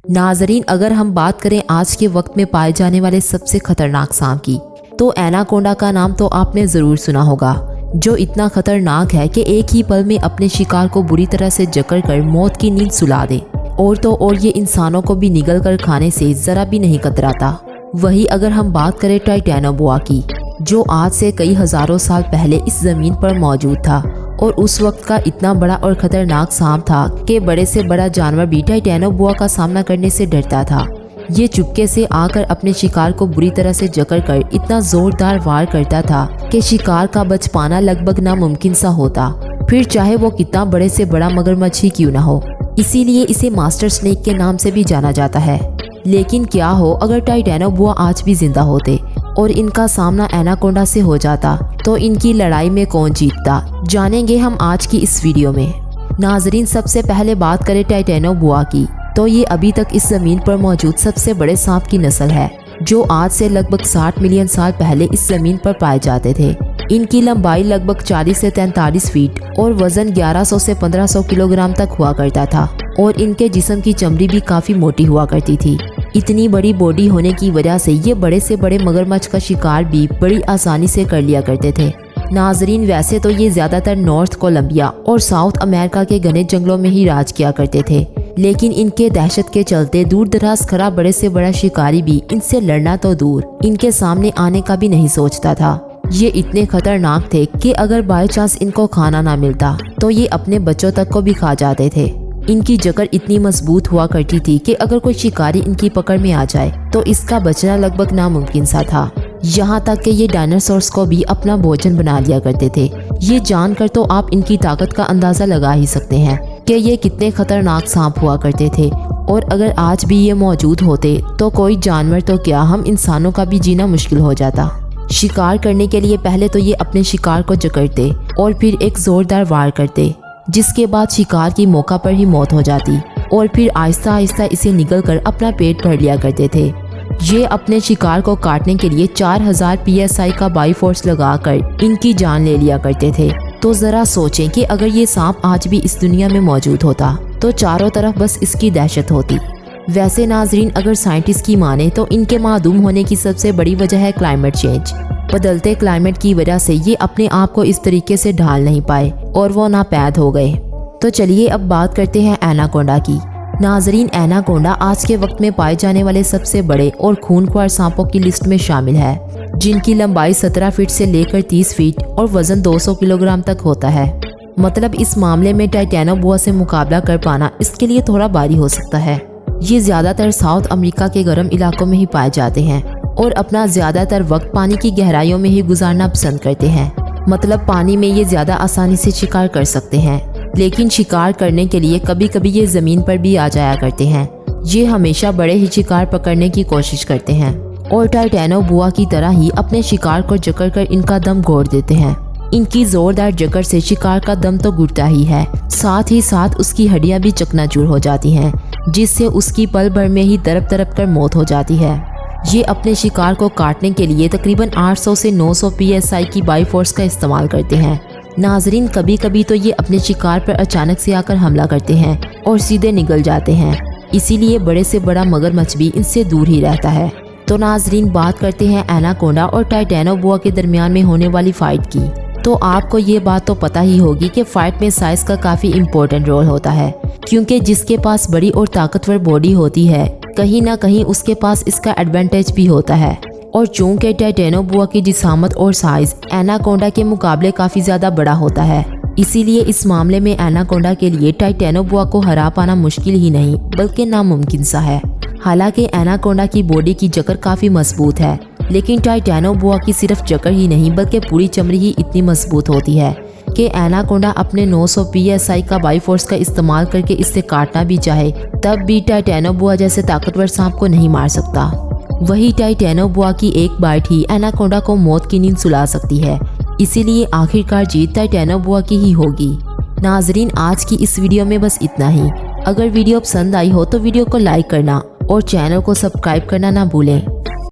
नाजरीन, अगर हम बात करें आज के वक्त में पाए जाने वाले सबसे खतरनाक सांप की, तो एनाकोंडा का नाम तो आपने ज़रूर सुना होगा, जो इतना खतरनाक है कि एक ही पल में अपने शिकार को बुरी तरह से जकड़ कर मौत की नींद सुला दे। और तो और ये इंसानों को भी निगल कर खाने से ज़रा भी नहीं कतराता। वही अगर हम बात करें टाइटेनोबोआ की, जो आज से कई हज़ारों साल पहले इस ज़मीन पर मौजूद था और उस वक्त का इतना बड़ा और ख़तरनाक सांप था कि बड़े से बड़ा जानवर भी टाइटेनोबोआ का सामना करने से डरता था। ये चुपके से आकर अपने शिकार को बुरी तरह से जकड़ कर इतना ज़ोरदार वार करता था कि शिकार का बच पाना लगभग नामुमकिन सा होता, फिर चाहे वो कितना बड़े से बड़ा मगरमच्छ ही क्यों ना हो। इसीलिए इसे मास्टर स्नेक के नाम से भी जाना जाता है। लेकिन क्या हो अगर टाइटेनोबोआ आज भी जिंदा होते और इनका सामना एनाकोंडा से हो जाता, तो इनकी लड़ाई में कौन जीतता, जानेंगे हम आज की इस वीडियो में। नाजरीन, सबसे पहले बात करें टाइटेनोबोआ की, तो ये अभी तक इस ज़मीन पर मौजूद सबसे बड़े सांप की नस्ल है, जो आज से लगभग 60 मिलियन साल पहले इस ज़मीन पर पाए जाते थे। इनकी लंबाई लगभग 40 से 43 फीट और वजन 1100 से 1500 किलोग्राम तक हुआ करता था और इनके जिस्म की चमड़ी भी काफ़ी मोटी हुआ करती थी। इतनी बड़ी बॉडी होने की वजह से ये बड़े से बड़े मगरमच्छ का शिकार भी बड़ी आसानी से कर लिया करते थे। नाजरीन, वैसे तो ये ज़्यादातर नॉर्थ कोलंबिया और साउथ अमेरिका के घने जंगलों में ही राज किया करते थे, लेकिन इनके दहशत के चलते दूर दराज खड़ा बड़े से बड़ा शिकारी भी इनसे लड़ना तो दूर, इनके सामने आने का भी नहीं सोचता था। ये इतने खतरनाक थे कि अगर बाय चांस इनको खाना ना मिलता तो ये अपने बच्चों तक को भी खा जाते थे। इनकी जकड़ इतनी मजबूत हुआ करती थी कि अगर कोई शिकारी इनकी पकड़ में आ जाए तो इसका बचना लगभग नामुमकिन सा था। यहाँ तक कि ये डायनासोर्स को भी अपना भोजन बना लिया करते थे। ये जानकर तो आप इनकी ताकत का अंदाज़ा लगा ही सकते हैं कि ये कितने खतरनाक सांप हुआ करते थे। और अगर आज भी ये मौजूद होते तो कोई जानवर तो क्या, हम इंसानों का भी जीना मुश्किल हो जाता। शिकार करने के लिए पहले तो ये अपने शिकार को जकड़ते और फिर एक ज़ोरदार वार करते, जिसके बाद शिकार की मौका पर ही मौत हो जाती और फिर आहिस्ता आहिस्ता इसे निगल कर अपना पेट भर लिया करते थे। ये अपने शिकार को काटने के लिए 4000 PSI का बाईफोर्स लगाकर इनकी जान ले लिया करते थे। तो ज़रा सोचें कि अगर ये सांप आज भी इस दुनिया में मौजूद होता तो चारों तरफ बस इसकी दहशत होती। वैसे नाजरीन, अगर साइंटिस्ट की माने तो इनके मादूम होने की सबसे बड़ी वजह है क्लाइमेट चेंज। बदलते क्लाइमेट की वजह से ये अपने आप को इस तरीके से ढाल नहीं पाए और वो नापैद हो गए। तो चलिए अब बात करते हैं एनाकोंडा की। नाजरीन, एनाकोंडा आज के वक्त में पाए जाने वाले सबसे बड़े और खूनख्वार सांपों की लिस्ट में शामिल है, जिनकी लंबाई 17 फीट से लेकर 30 फीट और वजन 200 किलोग्राम तक होता है। मतलब इस मामले में टाइटेनोबोआ से मुकाबला कर पाना इसके लिए थोड़ा भारी हो सकता है। ये ज़्यादातर साउथ अमेरिका के गर्म इलाकों में ही पाए जाते हैं और अपना ज़्यादातर वक्त पानी की गहराइयों में ही गुजारना पसंद करते हैं। मतलब पानी में ये ज़्यादा आसानी से शिकार कर सकते हैं, लेकिन शिकार करने के लिए कभी कभी ये ज़मीन पर भी आ जाया करते हैं। ये हमेशा बड़े ही शिकार पकड़ने की कोशिश करते हैं और टाइटेनोबोआ की तरह ही अपने शिकार को जकड़ कर इनका दम घोट देते हैं। इनकी जोरदार जकड़ से शिकार का दम तो घुटता ही है, साथ ही साथ उसकी हड्डियां भी चकनाचूर हो जाती हैं, जिससे उसकी पल भर में ही तड़प तड़प कर मौत हो जाती है। ये अपने शिकार को काटने के लिए तकरीबन 800 से 900 PSI की बाईफोर्स का इस्तेमाल करते हैं। नाजरीन, कभी कभी तो ये अपने शिकार पर अचानक से आकर हमला करते हैं और सीधे निगल जाते हैं। इसीलिए बड़े से बड़ा मगरमच्छ भी इनसे दूर ही रहता है। तो नाजरीन, बात करते हैं एनाकोंडा और टाइटेनोबोआ के दरमियान में होने वाली फ़ाइट की। तो आपको ये बात तो पता ही होगी कि फ़ाइट में साइज़ का काफ़ी इम्पोर्टेंट रोल होता है, क्योंकि जिसके पास बड़ी और ताकतवर बॉडी होती है कहीं ना कहीं उसके पास इसका एडवांटेज भी होता है। और चूंकि टाइटेनोबोआ की जिसामत और साइज़ एनाकोंडा के मुकाबले काफ़ी ज़्यादा बड़ा होता है, इसीलिए इस मामले में एनाकोंडा के लिए टाइटेनोबोआ को हरा पाना मुश्किल ही नहीं बल्कि नामुमकिन सा है। हालांकि एनाकोंडा की बॉडी की जकड़ काफ़ी मजबूत है, लेकिन टाइटेनोबोआ की सिर्फ जकड़ ही नहीं बल्कि पूरी चमड़ी ही इतनी मजबूत होती है कि एनाकोंडा अपने 900 PSI का बाईफोर्स का इस्तेमाल करके इससे काटना भी चाहे तब भी टाइटेनोबोआ जैसे ताकतवर सांप को नहीं मार सकता। वही टाइटेनोबोआ की एक बाइट ही एनाकोंडा को मौत की नींद सुला सकती है। इसीलिए आखिरकार जीत टाइटेनोबोआ की ही होगी। नाजरीन, आज की इस वीडियो में बस इतना ही। अगर वीडियो पसंद आई हो तो वीडियो को लाइक करना और चैनल को सब्सक्राइब करना ना भूलें।